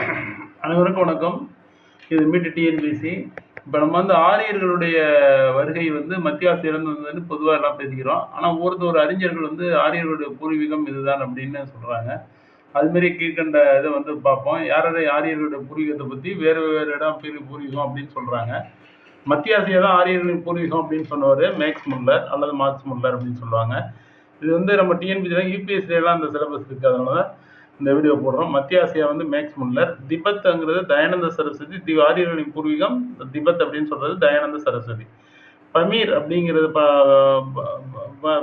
அனைவருக்கும் வணக்கம். இது மீட்டு டிஎன்பிசி. இப்போ நம்ம ஆரியர்களுடைய வருகை மத்திய ஆசியிலிருந்து வந்ததுன்னு பொதுவாக எல்லாம் பேசிக்கிறோம். ஆனால் ஒரு அறிஞர்கள் ஆரியர்களுடைய பூர்வீகம் இதுதான் அப்படின்னு சொல்கிறாங்க. அதுமாரி கீழ்கண்ட இதை பார்ப்போம். யாரை ஆரியர்களுடைய பூர்வீகத்தை பற்றி வேறு வேறு இடம் பூர்வீகம் அப்படின்னு சொல்கிறாங்க. மத்திய ஆசியா தான் ஆரியர்களின் பூர்வீகம் அப்படின்னு சொன்னவர் மேக்ஸ் முல்லர் அல்லது மார்க்ஸ் முல்லர் அப்படின்னு சொல்லுவாங்க. இது நம்ம டிஎன்பிசியில் யூபிஎஸ்சிலாம் அந்த சிலபஸ் இருக்குது. அதனால தான் இந்த வீடியோ போடுறோம். மத்திய ஆசியா மேக்ஸ் முல்லர். திபெத்ங்கிறது தயானந்த சரஸ்வதி. ஆரியர்களின் பூர்வீகம் திபெத் அப்படின்னு சொல்றது தயானந்த சரஸ்வதி. பமீர் அப்படிங்கிறது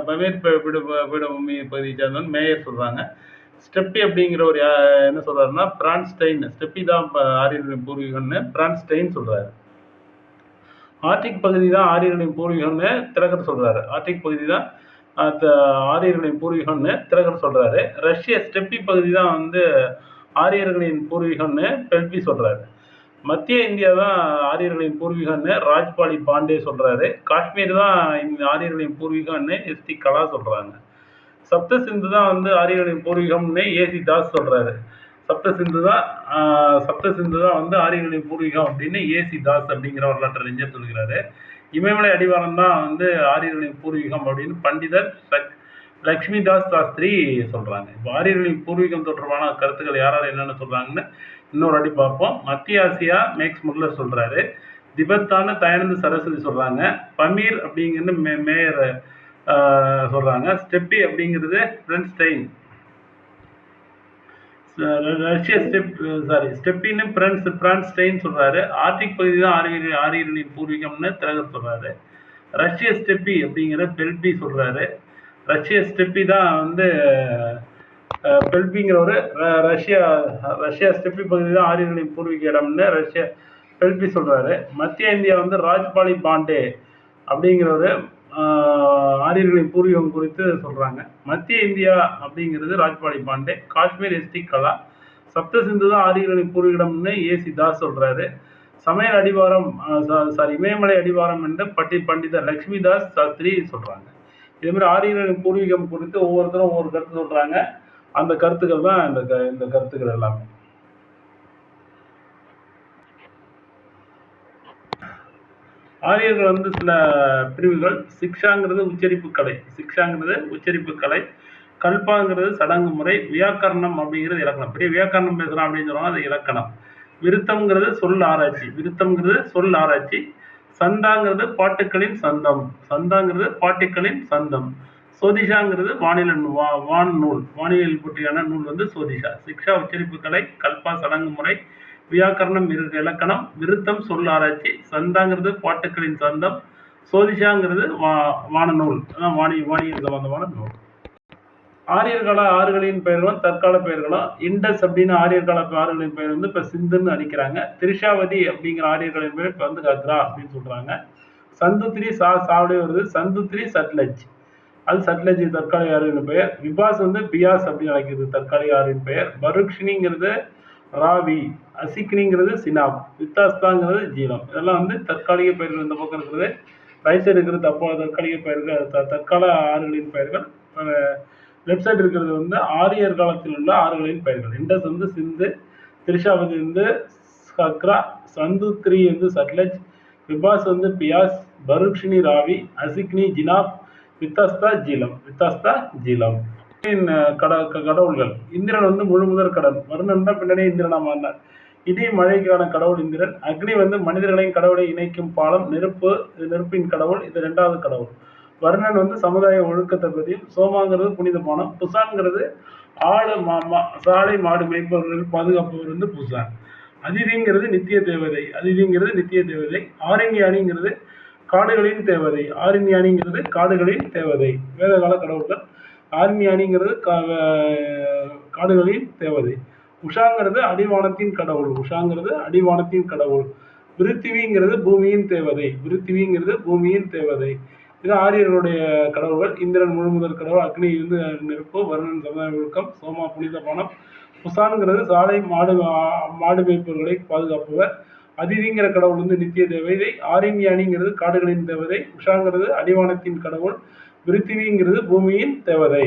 பமீர் பீடபூமி பகுதியை சேர்ந்தவன் மேயர் சொல்றாங்க. ஸ்டெப்பி அப்படிங்கிறவர் என்ன சொல்றாருன்னா பிரான்ஸ்டைன். ஸ்டெப்பி தான் ஆரியர்களின் பூர்வீகம்னு பிரான்ஸ்டைன் சொல்றாரு. ஆர்டிக் பகுதி தான் ஆரியர்களின் பூர்வீகம்னு திலகர் சொல்றாரு. ஆர்டிக் பகுதி தான் ஆரியர்களின் பூர்வீகம்னு திலகர் சொல்றாரு. ரஷ்ய ஸ்டெப்பி பகுதி தான் ஆரியர்களின் பூர்வீகம்னு பெல்பி சொல்றாரு. மத்திய இந்தியா தான் ஆரியர்களின் பூர்வீகம்னு ராஜ்பாலி பாண்டே சொல்றாரு. காஷ்மீர் தான் ஆரியர்களின் பூர்வீகம்னு எஸ்டி கலா சொல்றாங்க. சப்த சிந்து தான் ஆரியர்களின் பூர்வீகம்னு ஏசி தாஸ் சொல்றாரு. சப்த சிந்து தான் ஆரியர்களின் பூர்வீகம் அப்படின்னு ஏசி தாஸ் அப்படிங்கிற வரலாற்று அறிஞர் சொல்கிறாரு. இமயமலை அடிவாரம் தான் ஆரியர்களின் பூர்வீகம் அப்படின்னு பண்டிதர் லக்ஷ்மி தாஸ் சாஸ்திரி சொல்றாங்க. இப்போ ஆரியர்களின் பூர்வீகம் தொடர்பான கருத்துக்கள் யாரால் என்னென்ன சொல்றாங்கன்னு இன்னொரு அடி பார்ப்போம். மத்திய ஆசியா மேக்ஸ் முல்லர் சொல்றாரு. திபெத்தான தயானந்த சரஸ்வதி சொல்றாங்க. பமீர் அப்படிங்கிறது மேயர் சொல்றாங்க. ஸ்டெப்பி அப்படிங்கிறது பிரான்ஸ்டைன். ரஷ்ய ஸ்டெப்பின்னு பிரான்ஸ்டைன் சொல்றாரு. ஆர்டிக் பகுதி தான் ஆரியர்களின் பூர்வீகம்னு திலகர் சொல்றாரு. ரஷ்ய ஸ்டெப்பி அப்படிங்கிற பெல்பி சொல்றாரு. ரஷ்ய ஸ்டெப்பி தான் பெல்பிங்கிறவரு ரஷ்யா ஸ்டெப்பி பகுதி தான் ஆரியர்களின் பூர்வீக இடம்னு ரஷ்ய பெல்பி சொல்றாரு. மத்திய இந்தியா ராஜ்பாலி பாண்டே அப்படிங்கிறவரு ஆரியர்களின் பூர்வீகம் குறித்து சொல்றாங்க. மத்திய இந்தியா அப்படிங்கிறது ராஜ்பாலி பாண்டே. காஷ்மீர் எஸ்டி கலா. சப்த சிந்து தான் ஆரியர்களின் பூர்வீகம்னு ஏசி தாஸ் சொல்றாரு. சமையல் அடிவாரம் இமயமலை அடிவாரம் என்று பண்டிதர் லக்ஷ்மி தாஸ் சாஸ்திரி சொல்றாங்க. இதே மாதிரி ஆரியர்களின் பூர்வீகம் குறித்து ஒவ்வொருத்தரும் ஒவ்வொரு கருத்து சொல்றாங்க. அந்த கருத்துக்கள் தான் இந்த கருத்துக்கள் எல்லாமே. ஆரியர்கள் சில பிரிவுகள். சிக்ஷாங்கிறது உச்சரிப்பு கலை. கல்பாங்கிறது சடங்கு முறை. வியாக்கரணம் அப்படிங்கிறது இலக்கணம். பெரிய வியாக்கரணம் பேசலாம் அப்படின்னு சொல்லுவாங்க, அது இலக்கணம். விருத்தம்ங்கிறது சொல் ஆராய்ச்சி. சந்தாங்கிறது பாட்டுக்களின் சந்தம். சோதிஷாங்கிறது வானியல் போட்டியான நூல் சோதிஷா. சிக்ஷா உச்சரிப்பு கலை. கல்பா சடங்கு முறை. வியாக்கரணம் இலக்கணம். விருத்தம் சொல் ஆராய்ச்சி. சந்தாங்கிறது பாட்டுக்களின் சந்தம். சோதிஷாங்கிறது வானநூல், வானியல் சம்பந்தமான நூல். ஆரியர்கால ஆறுகளின் பெயர்களும் தற்கால பெயர்களும். இண்டஸ் அப்படின்னு ஆரியர்கால ஆறுகளின் பெயர் இப்ப சிந்துன்னு அடிக்கிறாங்க. திரிஷாவதி அப்படிங்கிற ஆரியர்களின் பெயர் இப்ப கத்ரா அப்படின்னு சொல்றாங்க. சந்துத்ரி சாவடி வருது. சந்துத்ரி சட்லஜ், அது சட்லஜ் தற்காலிக ஆறுகளின் பெயர். விபாஸ் பியாஸ் அப்படின்னு அழைக்கிறது தற்காலிக ஆறின் பெயர். பருக்ஷினிங்கிறது ராவி. அசிக்னிங்கிறது சினாப். வித்தாஸ்தாங்கிறது ஜீலம். இதெல்லாம் தற்காலிக பெயர்கள். இந்த பக்கம் இருக்கிறது ரைட் சைடு இருக்கிறது தற்காலிக பெயர்கள், தற்கால ஆறுகளின் பெயர்கள். லெஃப்ட் சைடு இருக்கிறது ஆரியர் காலத்தில் உள்ள ஆறுகளின் பெயர்கள். இண்டஸ் சிந்து. திரிஷாவதி கக்ரா. சந்துத்ரி சட்லஜ். விபாஸ் பியாஸ். பருக்ஷினி ராவி. அசிக்னி ஜினாப். வித்தாஸ்தா ஜீலம். கடவுள்கள். இந்திரன் முழுமுதற் கடவுள். வருணன் தான் பின்னாடி இந்திரனா மாறினார். இடி மழைக்கான கடவுள் இந்திரன். அக்னி மனிதர்களின் கடவுளை இணைக்கும் பாலம். நெருப்பின் கடவுள். இது 2வது கடவுள். வருணன் சமுதாய ஒழுக்கத்தை பற்றியும். சோமாங்கிறது புனித பானம். புசான்கிறது சாலை மாடு மேய்ப்பவர்கள் பாதுகாப்பவர் புசான். அதிதிங்கிறது நித்திய தேவதை. ஆரண்யானிங்கிறது காடுகளின் தேவதை. வேதகால கடவுள்கள். ஆரண்யானிங்கிறது காடுகளின் தேவதை. உஷாங்கிறது அடிவானத்தின் கடவுள். விருத்திவிங்கிறது பூமியின் தேவதை. இது ஆரியர்களுடைய கடவுள்கள். இந்திரன் முழுமுதற் கடவுள். அக்னி நெருப்பு. வருணன் சமுதாய ஒழுக்கம். சோமா புனித பானம். புசான்கிறது சாலை மாடு மேய்ப்பவர்களை பாதுகாப்பவர். அதிதிங்கிற கடவுள் நித்திய தேவதை. ஆரண்யானிங்கிறது காடுகளின் தேவதை. உஷாங்கிறது அடிவானத்தின் கடவுள். விருத்திவிங்கிறது பூமியின் தேவதை.